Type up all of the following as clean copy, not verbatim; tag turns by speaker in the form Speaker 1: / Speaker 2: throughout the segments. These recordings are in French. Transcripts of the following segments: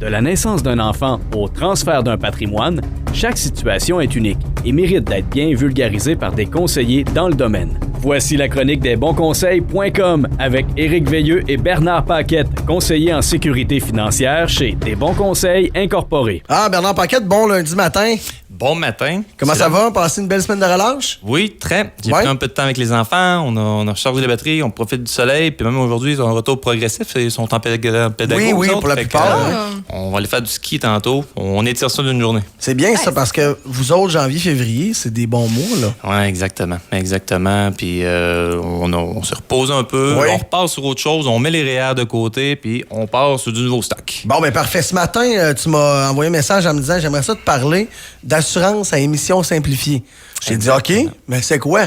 Speaker 1: De la naissance d'un enfant au transfert d'un patrimoine, chaque situation est unique et mérite d'être bien vulgarisée par des conseillers dans le domaine. Voici la chronique des bonsconseils.com avec Éric Veilleux et Bernard Paquette, conseillers en sécurité financière chez Des Bons Conseils Incorporés.
Speaker 2: Ah, Bernard Paquette, bon lundi matin.
Speaker 3: Bon matin.
Speaker 2: Comment ça va? Passé une belle semaine de relâche?
Speaker 3: Oui, très. J'ai pris un peu de temps avec les enfants. On a rechargé les batteries, on profite du soleil. Puis même aujourd'hui, ils ont un retour progressif. Ils sont en pédagogie.
Speaker 2: Oui, pour la plupart.
Speaker 3: On va aller faire du ski tantôt. On étire ça d'une journée.
Speaker 2: C'est bien ça, parce que vous autres, janvier, février, c'est des bons mois, là.
Speaker 3: Oui, exactement. Puis on se repose un peu.
Speaker 2: Oui.
Speaker 3: On repart sur autre chose. On met les REER de côté. Puis on part sur du nouveau stock.
Speaker 2: Bon, ben parfait. Ce matin, tu m'as envoyé un message en me disant j'aimerais ça te parler d'assurance à émission simplifiée. J'ai dit OK, mais c'est quoi?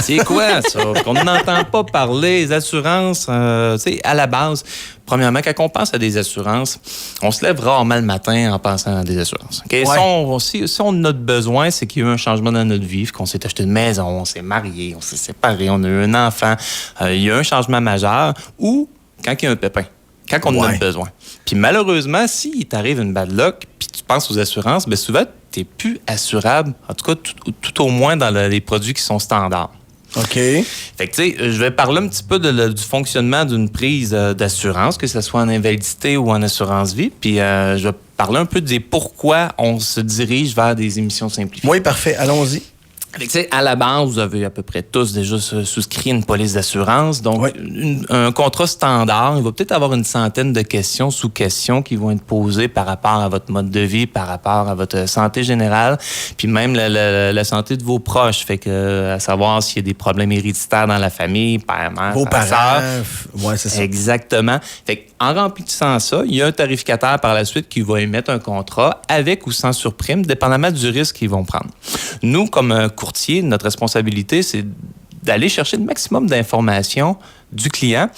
Speaker 3: C'est quoi, ça? On n'entend pas parler des assurances, tu sais, à la base. Premièrement, quand on pense à des assurances, on se lève rarement le matin en pensant à des assurances. Okay?
Speaker 2: Ouais.
Speaker 3: Si on a notre besoin, c'est qu'il y a eu un changement dans notre vie, qu'on s'est acheté une maison, on s'est marié, on s'est séparé, on a eu un enfant, il y a eu un changement majeur, ou quand il y a un pépin, quand on en a besoin. Puis malheureusement, s'il t'arrive une bad luck, puis tu penses aux assurances, bien souvent, tu n'es plus assurable, en tout cas, tout au moins dans les produits qui sont standards.
Speaker 2: OK.
Speaker 3: Fait que, tu sais, je vais parler un petit peu du fonctionnement d'une prise d'assurance, que ce soit en invalidité ou en assurance vie. Puis, je vais parler un peu des pourquoi on se dirige vers des émissions simplifiées.
Speaker 2: Oui, parfait. Allons-y.
Speaker 3: Fait que, tu sais, à la base, vous avez à peu près tous déjà souscrit une police d'assurance. Donc, un contrat standard, il va peut-être avoir une centaine de questions, sous-questions qui vont être posées par rapport à votre mode de vie, par rapport à votre santé générale, puis même la santé de vos proches. Fait que, à savoir s'il y a des problèmes héréditaires dans la famille, père, mère,
Speaker 2: vos parents.
Speaker 3: sœur.
Speaker 2: Oui, c'est ça.
Speaker 3: Exactement. Fait que, en remplissant ça, il y a un tarificateur par la suite qui va émettre un contrat avec ou sans surprime, dépendamment du risque qu'ils vont prendre. Nous, comme courtier, notre responsabilité, c'est d'aller chercher le maximum d'informations du client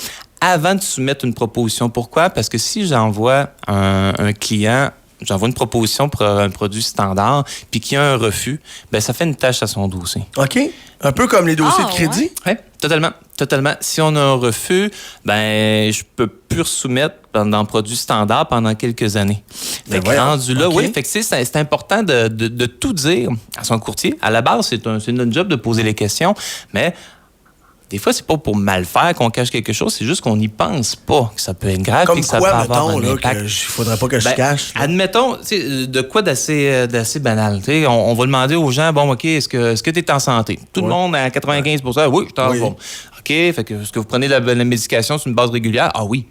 Speaker 3: avant de soumettre une proposition. Pourquoi? Parce que si j'envoie un client, j'envoie une proposition pour un produit standard, puis qu'il y a un refus, bien, ça fait une tâche à son dossier.
Speaker 2: OK. Un peu comme les dossiers de crédit?
Speaker 3: Oui, totalement. Si on a un refus, ben je peux plus soumettre dans le produit standard pendant quelques années. Fait que rendu là, oui, fait que c'est important de tout dire à son courtier. À la base, c'est notre job de poser les questions, mais des fois, c'est pas pour mal faire qu'on cache quelque chose, c'est juste qu'on n'y pense pas, que ça peut être grave et que ça peut avoir un impact.
Speaker 2: Il faudrait pas que je cache. Là.
Speaker 3: Admettons, de quoi d'assez banal. On va demander aux gens, bon, OK, est-ce que tu es en santé? Tout le monde à 95 oui, je suis en forme. OK, fait que est-ce que vous prenez la médication sur une base régulière? Ah oui.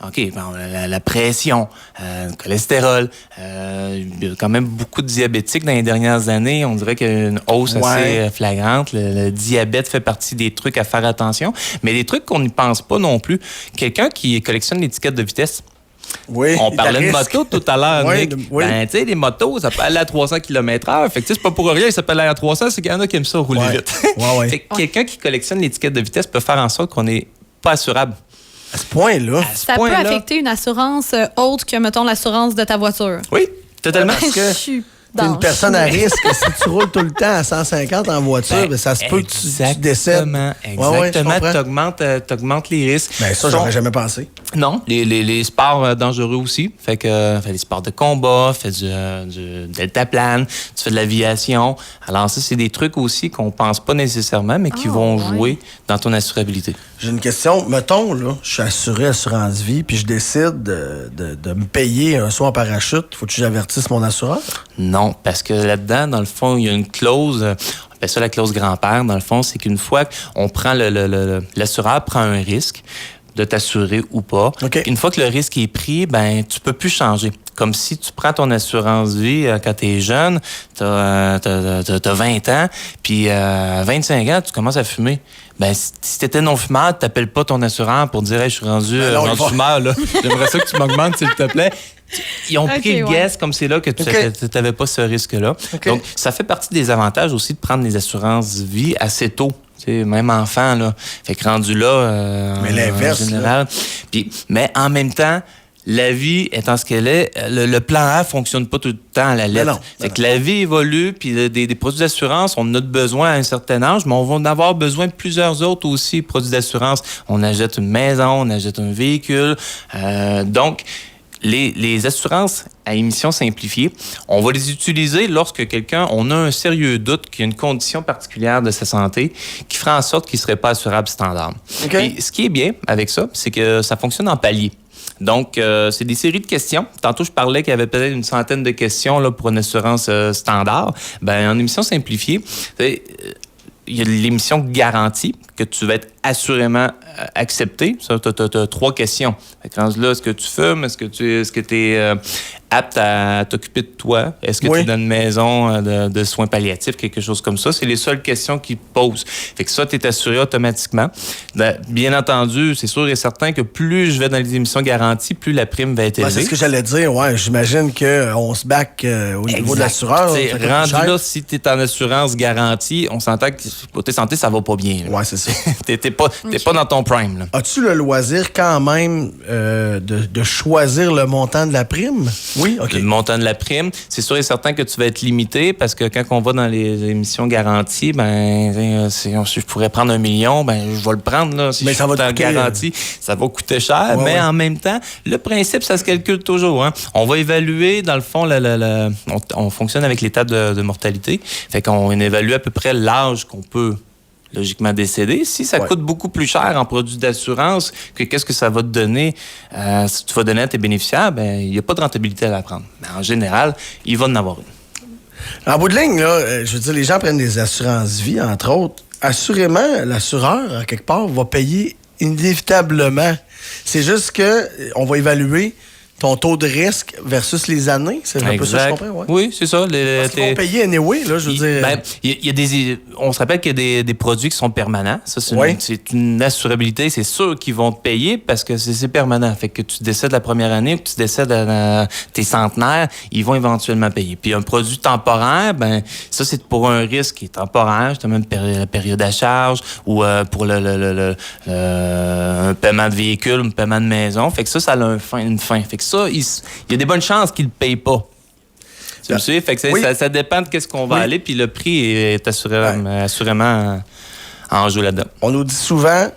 Speaker 3: OK, bon, la pression, le cholestérol, il y a quand même beaucoup de diabétiques dans les dernières années. On dirait qu'il y a une hausse assez flagrante. Le diabète fait partie des trucs à faire attention. Mais des trucs qu'on n'y pense pas non plus. Quelqu'un qui collectionne l'étiquette de vitesse.
Speaker 2: Oui,
Speaker 3: on parlait de moto tout à l'heure, Nick. Ben, tu sais, les motos, ça peut aller à 300 km/h. Fait que, tu sais, c'est pas pour rien, ça peut aller à 300, c'est qu'il y en a qui aiment ça rouler vite. Fait que quelqu'un qui collectionne l'étiquette de vitesse peut faire en sorte qu'on n'est pas assurable.
Speaker 2: À ce point-là.
Speaker 4: Ça peut affecter une assurance autre que, mettons, l'assurance de ta voiture.
Speaker 3: Oui, totalement.
Speaker 2: Parce que t'es une personne à risque. Si tu roules tout le temps à 150 en voiture, ben, ça se peut que tu décèdes.
Speaker 3: Exactement. T'augmentes les risques.
Speaker 2: Ben, ça, j'aurais jamais pensé.
Speaker 3: Non, les sports dangereux aussi. Fait que les sports de combat, fait du deltaplane, tu fais de l'aviation. Alors ça, c'est des trucs aussi qu'on pense pas nécessairement, mais qui vont jouer dans ton assurabilité.
Speaker 2: J'ai une question. Mettons, là, je suis assuré assurance vie, puis je décide de me payer un saut en parachute. Faut-tu que j'avertisse mon assureur?
Speaker 3: Non, parce que là-dedans, dans le fond, il y a une clause, on appelle ça la clause grand-père, dans le fond, c'est qu'une fois qu'on prend l'assureur prend un risque de t'assurer ou pas.
Speaker 2: Okay.
Speaker 3: Une fois que le risque est pris, ben tu peux plus changer. Comme si tu prends ton assurance vie quand tu es jeune, t'as 20 ans, puis à 25 ans, tu commences à fumer. Ben si tu étais non-fumeur, tu t'appelles pas ton assureur pour dire hey, je suis rendu fumeur, là. J'aimerais ça que tu m'augmentes, s'il te plaît. Ils ont pris le guess comme c'est là que tu n'avais pas ce risque-là. Okay. Donc, ça fait partie des avantages aussi de prendre les assurances vie assez tôt. T'sais, même enfant, là. Fait que rendu là,
Speaker 2: mais l'inverse,
Speaker 3: en général. Mais en même temps, la vie étant ce qu'elle est, le plan A fonctionne pas tout le temps à la lettre. Fait que la vie évolue, puis des produits d'assurance, on en a besoin à un certain âge, mais on va en avoir besoin de plusieurs autres aussi, produits d'assurance. On achète une maison, on achète un véhicule. Donc, Les assurances à émission simplifiée, on va les utiliser lorsque on a un sérieux doute qu'il y a une condition particulière de sa santé qui ferait en sorte qu'il ne serait pas assurable standard.
Speaker 2: Okay.
Speaker 3: Et ce qui est bien avec ça, c'est que ça fonctionne en palier. Donc, c'est des séries de questions. Tantôt, je parlais qu'il y avait peut-être une centaine de questions là, pour une assurance standard. Ben, en émission simplifiée, il y a l'émission garantie que tu vas être assurément accepté. Ça, tu as 3 questions. Là, est-ce que tu fumes? Est-ce que tu es apte à t'occuper de toi? Est-ce que tu es dans une maison de soins palliatifs? Quelque chose comme ça. C'est les seules questions qu'ils te posent. Fait que ça, tu es assuré automatiquement. Bien entendu, c'est sûr et certain que plus je vais dans les émissions garanties, plus la prime va être élevée.
Speaker 2: C'est ce que j'allais dire. Ouais, j'imagine qu'on se back au niveau de l'assureur.
Speaker 3: Rendu là, si tu es en assurance garantie, on s'entend que côté santé, ça va pas bien.
Speaker 2: Ouais, c'est ça.
Speaker 3: T'es pas dans ton prime. Là.
Speaker 2: As-tu le loisir quand même de choisir le montant de la prime? Oui, OK.
Speaker 3: Le montant de la prime, c'est sûr et certain que tu vas être limité parce que quand on va dans les émissions garanties, je pourrais prendre 1 million, je vais le prendre. Là, si
Speaker 2: mais
Speaker 3: je
Speaker 2: ça
Speaker 3: suis
Speaker 2: va
Speaker 3: en garantie, ça va coûter cher, mais en même temps, le principe, ça se calcule toujours. Hein. On va évaluer, dans le fond, on fonctionne avec l'état de mortalité. Fait qu'on évalue à peu près l'âge qu'on peut logiquement décédé. Si ça coûte beaucoup plus cher en produits d'assurance, qu'est-ce que ça va te donner? Si tu vas donner à tes bénéficiaires, il n'y a pas de rentabilité à la prendre. Mais en général, il va en avoir une.
Speaker 2: En bout de ligne, là, je veux dire, les gens prennent des assurances-vie, entre autres. Assurément, l'assureur, à quelque part, va payer inévitablement. C'est juste qu'on va évaluer ton taux de risque versus les années. C'est un peu ça que je comprends, ouais.
Speaker 3: Oui, c'est ça.
Speaker 2: Parce qu'ils vont payer anyway, là, je veux dire.
Speaker 3: Il y a on se rappelle qu'il y a des produits qui sont permanents. Ça, c'est une assurabilité. C'est sûr qu'ils vont te payer parce que c'est permanent. Fait que tu décèdes la première année ou que tu décèdes à tes centenaires, ils vont éventuellement payer. Puis un produit temporaire, ça, c'est pour un risque qui est temporaire, justement la période à charge ou pour un paiement de véhicule, un paiement de maison. Fait que ça a une fin. Fait que ça, il y a des bonnes chances qu'ils ne le payent pas. Tu me suis? Fait que ça dépend de qu'est-ce qu'on va aller, puis le prix est assurément en jeu là-dedans.
Speaker 2: On nous dit souvent,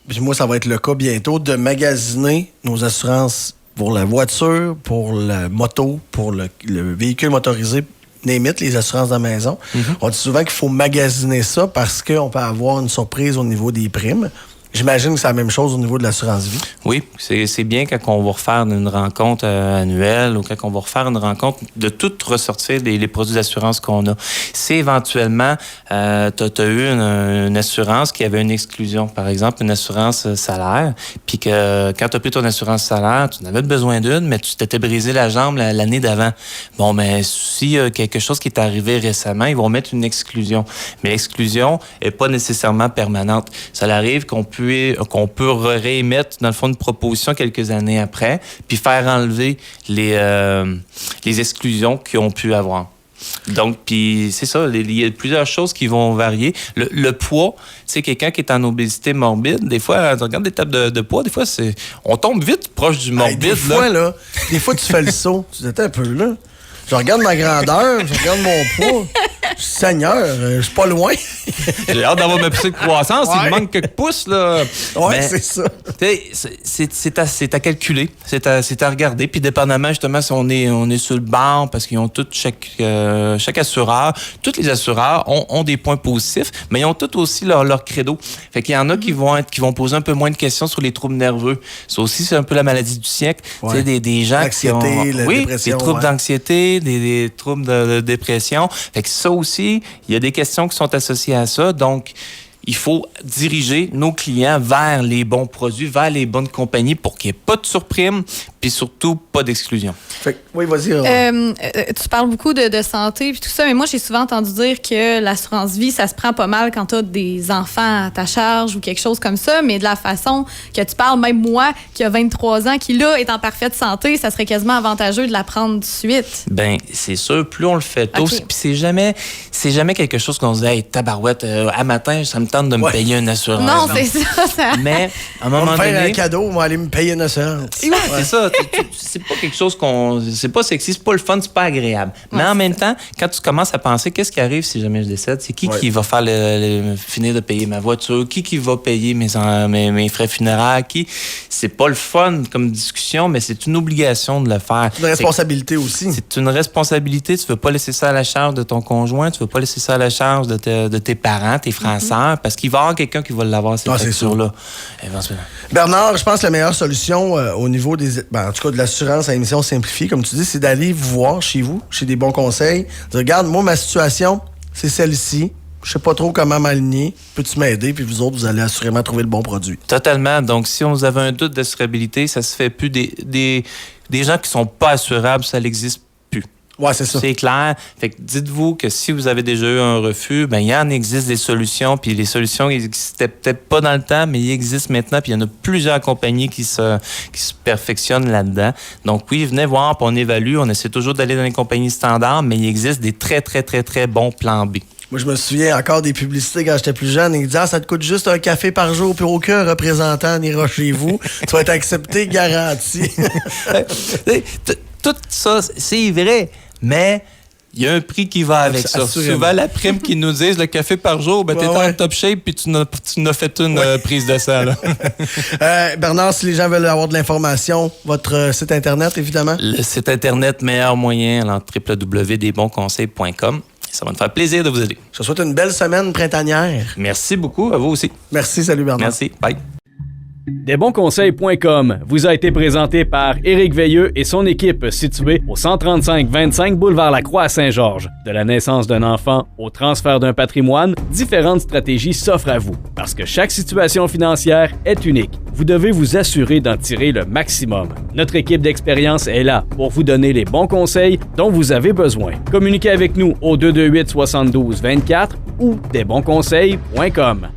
Speaker 2: puis moi, ça va être le cas bientôt, de magasiner nos assurances pour la voiture, pour la moto, pour le véhicule motorisé, n'imite les assurances de la maison. Mm-hmm. On dit souvent qu'il faut magasiner ça parce qu'on peut avoir une surprise au niveau des primes. J'imagine que c'est la même chose au niveau de l'assurance-vie.
Speaker 3: Oui, c'est bien quand on va refaire une rencontre annuelle ou quand on va refaire une rencontre, de tout ressortir les produits d'assurance qu'on a. Si éventuellement, tu as eu une assurance qui avait une exclusion, par exemple une assurance salaire, puis que quand tu as pris ton assurance salaire, tu n'avais besoin d'une, mais tu t'étais brisé la jambe l'année d'avant. Bon, mais s'il y a quelque chose qui est arrivé récemment, ils vont mettre une exclusion. Mais l'exclusion n'est pas nécessairement permanente. Ça arrive qu'on peut réémettre, dans le fond, une proposition quelques années après, puis faire enlever les exclusions qu'ils ont pu avoir. Donc, puis c'est ça, il y a plusieurs choses qui vont varier. Le poids, c'est quelqu'un qui est en obésité morbide. Des fois, tu regardes des tables de poids, des fois, on tombe vite proche du morbide.
Speaker 2: Des fois, tu fais le saut. Tu dis, un peu là. Je regarde ma grandeur, je regarde mon poids. Seigneur, je suis pas loin.
Speaker 3: J'ai hâte d'avoir ma poussée de croissance. Il me manque quelques pouces, là.
Speaker 2: Oui, c'est ça.
Speaker 3: C'est à calculer, c'est à regarder. Puis, dépendamment, justement, si on est sur le banc, parce qu'ils ont tous, chaque assureur, tous les assureurs ont des points positifs, mais ils ont tous aussi leur credo. Fait qu'il y en a qui vont poser un peu moins de questions sur les troubles nerveux. Ça aussi, c'est un peu la maladie du siècle. Ouais. Des gens qui ont des troubles d'anxiété, des troubles de dépression. Fait que ça aussi, il y a des questions qui sont associées à ça. Donc, il faut diriger nos clients vers les bons produits, vers les bonnes compagnies pour qu'il n'y ait pas de surprime, puis surtout pas d'exclusion.
Speaker 2: Oui, vas-y.
Speaker 4: Tu parles beaucoup de santé puis tout ça, mais moi, j'ai souvent entendu dire que l'assurance-vie, ça se prend pas mal quand tu as des enfants à ta charge ou quelque chose comme ça, mais de la façon que tu parles, même moi, qui a 23 ans, qui, là, est en parfaite santé, ça serait quasiment avantageux de la prendre tout de suite.
Speaker 3: Bien, c'est sûr, plus on le fait tôt, puis c'est jamais quelque chose qu'on se dit « Hey, tabarouette, à matin, ça me tente tente de me payer une assurance.
Speaker 4: Non, c'est ça.
Speaker 3: Mais à un
Speaker 2: On va
Speaker 3: moment
Speaker 2: me faire
Speaker 3: donné...
Speaker 2: un cadeau, on va aller me payer une assurance.
Speaker 3: Ouais, c'est ça. C'est pas quelque chose c'est pas sexy, c'est pas le fun, c'est pas agréable. Mais en même temps, quand tu commences à penser, qu'est-ce qui arrive si jamais je décède? C'est qui va faire finir de payer ma voiture? Qui va payer mes frais funéraires? C'est pas le fun comme discussion, mais c'est une obligation de le faire.
Speaker 2: C'est une responsabilité aussi.
Speaker 3: C'est une responsabilité. Tu veux pas laisser ça à la charge de ton conjoint, tu veux pas laisser ça à la charge de tes parents, tes frères, sœurs, parce qu'il va y avoir quelqu'un qui va l'avoir, ces factures-là. Éventuellement.
Speaker 2: Bernard, je pense que la meilleure solution au niveau en tout cas de l'assurance à émission simplifiée, comme tu dis, c'est d'aller vous voir chez vous, chez des bons conseils. Dire, regarde, moi, ma situation, c'est celle-ci. Je sais pas trop comment m'aligner. Peux-tu m'aider? Puis vous autres, vous allez assurément trouver le bon produit.
Speaker 3: Totalement. Donc, si vous avez un doute d'assurabilité, ça se fait plus des gens qui sont pas assurables, ça n'existe plus.
Speaker 2: Ouais, c'est ça.
Speaker 3: C'est clair. Fait que dites-vous que si vous avez déjà eu un refus, ben il y en existe des solutions. Puis les solutions n'existaient peut-être pas dans le temps, mais ils existent maintenant. Puis il y en a plusieurs compagnies qui se perfectionnent là-dedans. Donc oui, venez voir, puis on évalue. On essaie toujours d'aller dans les compagnies standards, mais il existe des très, très, très, très bons plans B.
Speaker 2: Moi, je me souviens encore des publicités quand j'étais plus jeune. Ils disaient, ça te coûte juste un café par jour, puis aucun représentant n'ira chez vous. Tu vas être accepté, garanti.
Speaker 3: Tout ça, c'est vrai, mais il y a un prix qui va avec ça. Souvent, la prime qu'ils nous disent, le café par jour, ben, t'es en top shape puis tu n'as fait une prise de sang. Là.
Speaker 2: Bernard, si les gens veulent avoir de l'information, votre site Internet, évidemment.
Speaker 3: Le site Internet, meilleur moyen, alors www.desbonsconseils.com. Ça va me faire plaisir de vous aider.
Speaker 2: Je te souhaite une belle semaine printanière.
Speaker 3: Merci beaucoup, à vous aussi.
Speaker 2: Merci, salut Bernard.
Speaker 3: Merci, bye.
Speaker 1: Desbonsconseils.com vous a été présenté par Éric Veilleux et son équipe située au 135-25 boulevard Lacroix à Saint-Georges. De la naissance d'un enfant au transfert d'un patrimoine, différentes stratégies s'offrent à vous. Parce que chaque situation financière est unique, vous devez vous assurer d'en tirer le maximum. Notre équipe d'expérience est là pour vous donner les bons conseils dont vous avez besoin. Communiquez avec nous au 228-72-24 ou desbonsconseils.com.